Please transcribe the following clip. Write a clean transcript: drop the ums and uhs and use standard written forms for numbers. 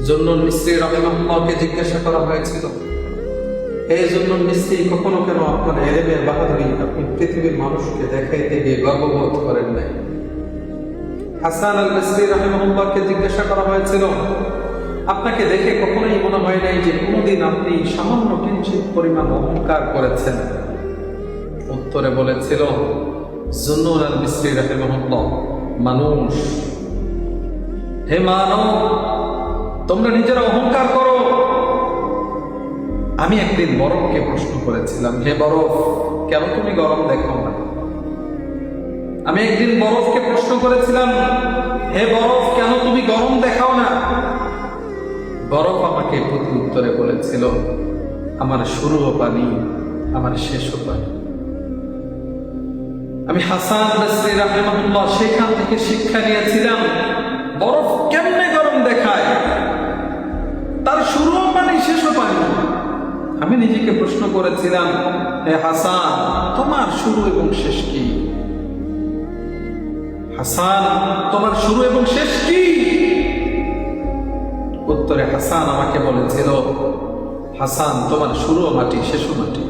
জুন্নুন মিসরি রাহিমাহুল্লাহকে জিজ্ঞাসা করা হয়েছিল, হে জুন্নুন মিসরি, কখনো কেন আপনার ইলমের বাহাদুরি আপনি পৃথিবীর মানুষকে দেখাইতে গিয়ে গর্ববোধ করেন নাই? হাসান আল মিসরি রাহিমাহুল্লাহকে জিজ্ঞাসা করা হয়েছিল, আপনাকে দেখে কখনোই মনে হয় নাই যে কোনদিন আপনি সামান্য কিঞ্চিত পরিমাণ অহংকার করেছেন? উত্তরে বলেছিল জুন্নুন আল মিসরি রাহিমাহুল্লাহ, মানুষ, হে মানব, তোমরা নিজেরা অহংকার করো। আমি একদিন বরফকে প্রশ্ন করেছিলাম, হে বরফ, কেন তুমি গরম দেখাও না? আমি একদিন বরফকে প্রশ্ন করেছিলাম, হে বরফ, কেন তুমি গরম দেখাও না? বরফ আমাকে প্রতি উত্তরে বলেছিল, আমার শুরুও পানি, আমার শেষও পানি। আমি হাসান মিসরি রাহিমাহুল্লাহ সেখান থেকে শিক্ষা নিয়েছিলাম, বরফ কেমনে গরম দেখায়, তার শুরুও পানি শেষও পানি। আমি নিজেকে প্রশ্ন করেছিলাম, হে হাসান, তোমার শুরু এবং শেষ কি? হাসান, তোমার শুরু এবং শেষ কি? উত্তরে হাসান আমাকে বলেছিল, হাসান, তোমার শুরুও মাটি, শেষও মাটি।